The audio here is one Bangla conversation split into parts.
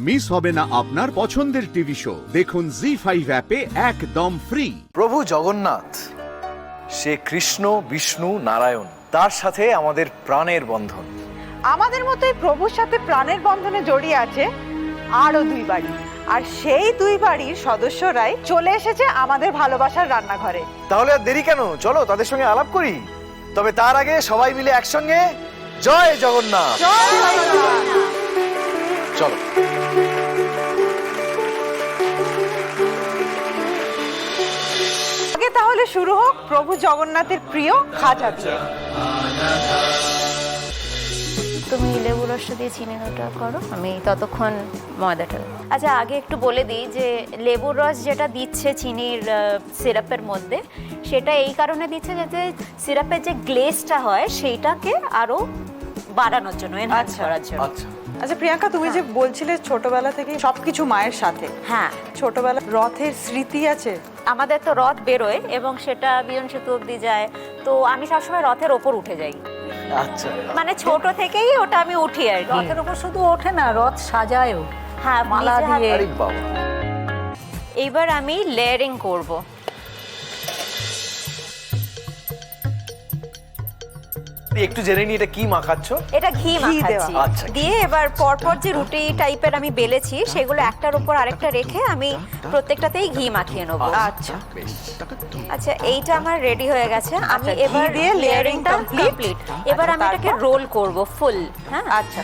মিস হবে না আপনার পছন্দের টিভি শো। দেখুন জি5 অ্যাপে একদম ফ্রি। প্রভু জগন্নাথ, সে কৃষ্ণ, বিষ্ণু, নারায়ণ, তার সাথে আমাদের প্রাণের বন্ধন। আমাদের মতোই প্রভুর সাথে প্রাণের বন্ধনে জড়িয়ে আছে আরো দুই বাড়ি, আর সেই দুই বাড়ির সদস্যরাই চলে এসেছে আমাদের ভালোবাসার রান্নাঘরে। তাহলে আর দেরি কেন, চলো তাদের সঙ্গে আলাপ করি। তবে তার আগে সবাই মিলে একসঙ্গে জয় জগন্নাথ। চলো। আগে তাহলে শুরু হোক প্রভু জগন্নাথের প্রিয় খাজা দিয়ে। তুমি লেবু রসটা দিয়ে চিনিটা করো, আমি ততক্ষণ ময়দাটা। আচ্ছা, আগে একটু বলে দিই যে লেবুর রস যেটা দিচ্ছে চিনির সিরাপের মধ্যে, সেটা এই কারণে দিচ্ছে যাতে সিরাপের যে গ্লেজটা হয় সেইটাকে আরো বাড়ানোর জন্য, এনহান্স করার জন্য। আচ্ছা প্রিয়াঙ্কা, তুমি যে বলছিলে ছোটবেলা থেকে সবকিছু মায়ের সাথে, হ্যাঁ, ছোটবেলা রথের স্মৃতি আছে? আমাদের তো রথ বেরোয় এবং সেটা বিয়ন সেতু অব্দি যায়, তো আমি সবসময় রথের ওপর উঠে যাই। আচ্ছা, মানে ছোট থেকেই ওটা আমি উঠি আর কি। রথের উপর শুধু ওঠে না, রথ সাজায়ও, হ্যাঁ, মালা দিয়ে। আরে বাবা। এইবার আমি লেয়ারিং করব। একটু জেনে নি এটা কি মাখাচ্ছ? এটা ঘি মাখাচ্ছি। আচ্ছা। দিয়ে এবার পরপর যে রুটি টাইপের আমি বেলেছি সেগুলো একটার উপর আরেকটা রেখে আমি প্রত্যেকটাতেই ঘি মাখিয়ে নেব। আচ্ছা আচ্ছা, এইটা আমার রেডি হয়ে গেছে। আমি আচ্ছা, ঘি এবার দিয়ে লেয়ারিংটা কমপ্লিট। এবার আমি এটাকে রোল করব ফুল। হ্যাঁ, আচ্ছা।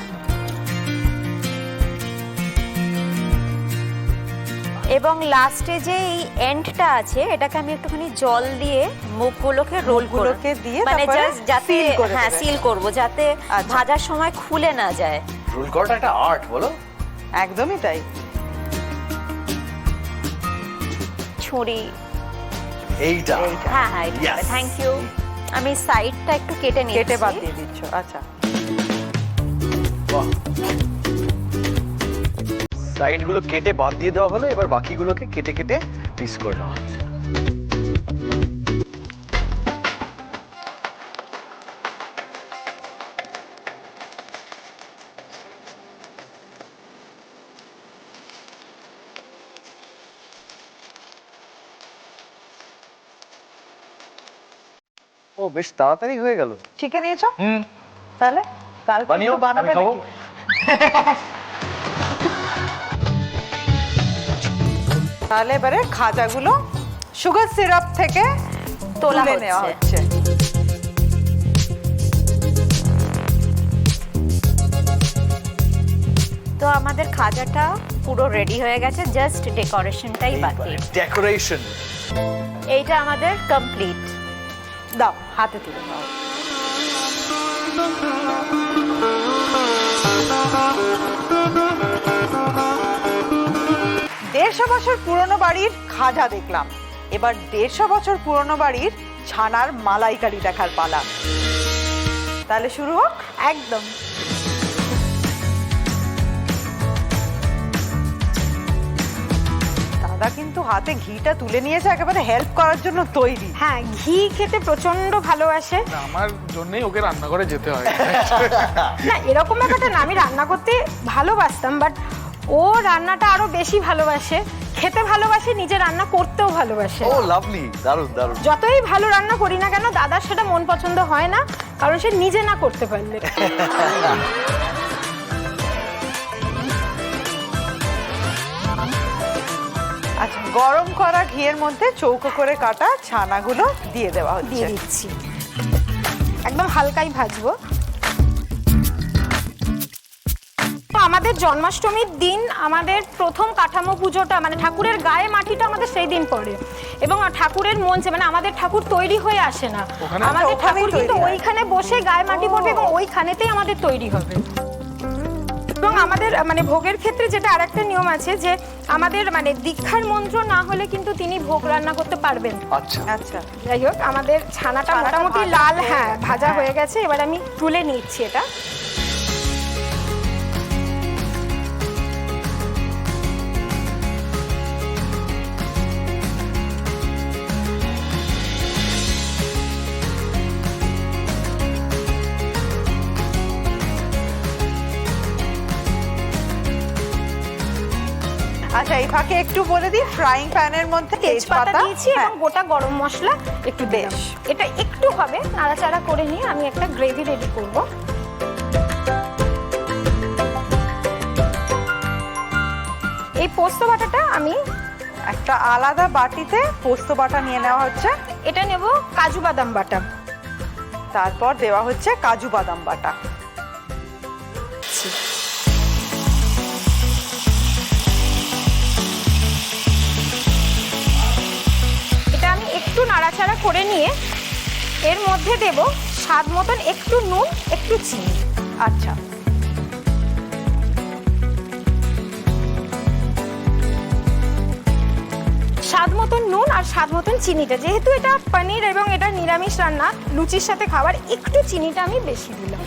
এবং লাস্টে যে এই এন্ডটা আছে এটাকে আমি একটুখানি জল দিয়ে মুখগুলোকে রোল মুখগুলোকে দিয়ে মানে তারপরে জাস্ট যাতে, seal করে হ্যাঁ, দেবে। সিল করব যাতে আচ্ছা। ভাজার সময় খুলে না যায়। রোল করাটা একটা আর্ট, বলো। একদমই তাই। এইটা ছুরি, হ্যাঁ হ্যাঁ, Yes. Thank you. আমি সাইডটা একটু কেটে নিচ্ছি। কেটে বাদ দিয়ে দিচ্ছ? আচ্ছা, সাইড গুলো কেটে বাদ দিয়ে দেওয়া হলো, এবার বাকিগুলোকে কেটে কেটে পিস করে নেওয়া হচ্ছে। ও, বেশ তাড়াতাড়ি হয়ে গেল। শিখে নিয়েছো? তাহলে কাল বানিও, বানাবে আমি খাবো। নাকি? তাহলে এবারে খাজাগুলো সুগার সিরাপ থেকে তোলা তুলে নেওয়া হচ্ছে। হচ্ছে। তো আমাদের খাজাটা পুরো রেডি হয়ে গেছে, জাস্ট ডেকোরেশনটাই বাকি। ডেকোরেশন। এইটা আমাদের কমপ্লিট। দাও, হাতে তুলে দাও। দেড়শো বছর পুরনো বাড়ির খাজা দেখলাম, এবার 150 বছর পুরনো বাড়ির ছানার মালাইকারি দেখার পালা। তাহলে শুরু হোক। একদম। দাদা কিন্তু হাতে ঘিটা তুলে নিয়েছে, একেবারে হেল্প করার জন্য তৈরি। হ্যাঁ, ঘি খেতে প্রচন্ড ভালোবাসে। আমার জন্যই ওকে রান্নাঘরে যেতে হয়। না, এরকম ব্যাপারটা না, আমি রান্না করতে ভালোবাসতাম, বাট ও রান্নাটা আরো বেশি ভালোবাসে, খেতে ভালোবাসে, নিজে রান্না করতেও ভালোবাসে। ও লাভলি, দারুণ দারুণ। যতই ভালো রান্না করি না কেন, দাদার সেটা মন পছন্দ হয় না, কারণ সে নিজে না করতে পারলে। আচ্ছা, গরম করা ঘিয়ের মধ্যে চৌকো করে কাটা ছানাগুলো দিয়ে দেওয়া দিয়ে হচ্ছে। দিচ্ছি, একদম হালকাই ভাজবো। আমাদের জন্মাষ্টমীর দিন আমাদের প্রথম কাঠামো পুজোটা, মানে ঠাকুরের গায়ে মাটিটা আমাদের সেই দিন পড়ে, এবং ঠাকুরের মঞ্চে, মানে আমাদের ঠাকুর তৈরি হয়ে আসে না, আমাদের ঠাকুর কিন্তু ওইখানে বসে গায়ে মাটি পড়বে এবং ওইখানেতেই আমাদের তৈরি হবে। এবং আমাদের মানে ভোগের ক্ষেত্রে যেটা আরেকটা নিয়ম আছে যে আমাদের মানে দীক্ষার মন্ত্র না হলে কিন্তু তিনি ভোগ রান্না করতে পারবেন। আচ্ছা আচ্ছা, যাই হোক, আমাদের ছানাটা মোটামুটি লাল, হ্যাঁ, ভাজা হয়ে গেছে। এবার আমি তুলে নিচ্ছি এটা। আচ্ছা, এই ফাঁকে একটু বলে দিই, ফ্রাইং প্যানের মধ্যে তেজপাতা দিয়েছি এবং হ্যাঁ, গোটা গরম মশলা একটু বেশ এটা একটু হবে নাড়াচাড়া করে নিয়ে আমি একটা গ্রেভি রেডি করব। এই পোস্ত বাটাটা আমি একটা আলাদা বাটিতে পোস্ত বাটা নিয়ে নেওয়া হচ্ছে, এটা নেব কাজু বাদাম বাটা। তারপর দেওয়া হচ্ছে কাজু বাদাম বাটা। এটা আমি একটু নাড়াচাড়া করে নিয়ে এর মধ্যে দেব স্বাদ মতন একটু নুন একটু চিনি। আচ্ছা, স্বাদ মতন নুন আর স্বাদ মতন চিনিটা, যেহেতু এটা পনির এবং এটা নিরামিষ রান্না লুচির সাথে খাবার, একটু চিনিটা আমি বেশি দিলাম।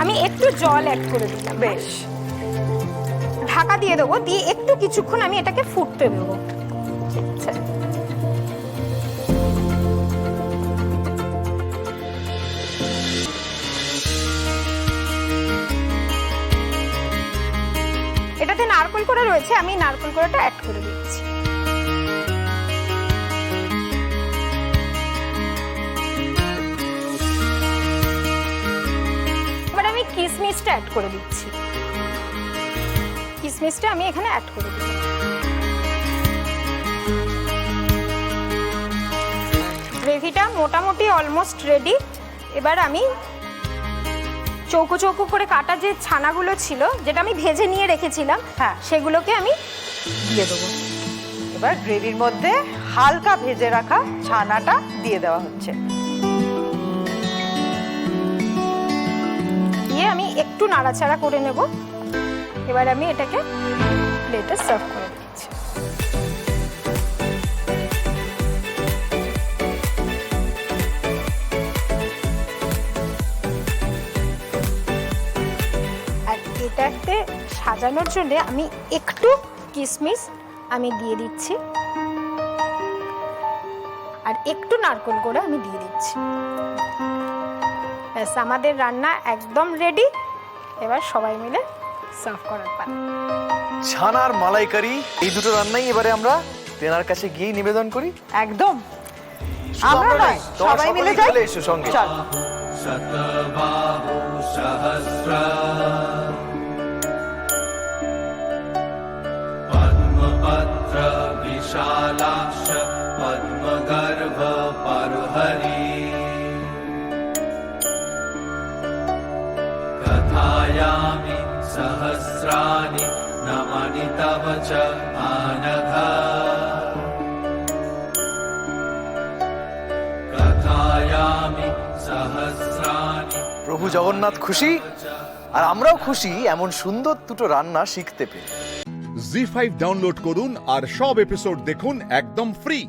আমি একটু জল অ্যাড করে দিলাম। বেশ, ঢাকা দিয়ে দেবো, দিয়ে একটু কিছুক্ষণ আমি এটাকে ফুটতে দেবো। আচ্ছা। এটাতে নারকেল কোড়া রয়েছে, আমি নারকেল কোড়াটা অ্যাড করে দিচ্ছি। এবার আমি কিশমিশটা অ্যাড করে দিচ্ছি। কিশমিশটা আমি এখানে অ্যাড করে দিচ্ছি। গ্রেভিটা মোটামুটি অলমোস্ট রেডি। এবার আমি চৌকো চৌকো করে কাটা যে ছানাগুলো ছিল, যেটা আমি ভেজে নিয়ে রেখেছিলাম, হ্যাঁ, সেগুলোকে আমি দিয়ে দেবো। এবার গ্রেভির মধ্যে হালকা ভেজে রাখা ছানাটা দিয়ে দেওয়া হচ্ছে। দিয়ে আমি একটু নাড়াচাড়া করে নেব। এবার আমি এটাকে প্লেটে সার্ভ করে দিচ্ছি। আর এটাতে সাজানোর জন্য আমি একটু কিশমিশ আমি দিয়ে দিচ্ছি আর একটু নারকেল করে আমি দিয়ে দিচ্ছি। ব্যাস, আমাদের রান্না একদম রেডি। এবার সবাই মিলে সার্ভ করার পালা। ছানার মালাইকারি, এই দুটো রান্নাই এবারে আমরা তেনার কাছে গিয়ে নিবেদন করি। একদম, শুধু আমরা আমরা নয়, নই, তোমরা সবাই মিলে সকলেই যাই। চলে এসো সঙ্গে। চল। पद्मपत्र विशालाक्ष पद्मगर्भ परुहरि कथायामि सहस्राणि नमनि तव च आनघ कथायामि सहस्राणि। প্রভু জগন্নাথ খুশি আর আমরাও খুশি এমন সুন্দর দুটো রান্না শিখতে পেরে। জি5 ডাউনলোড করুন আর সব এপিসোড দেখুন একদম ফ্রি।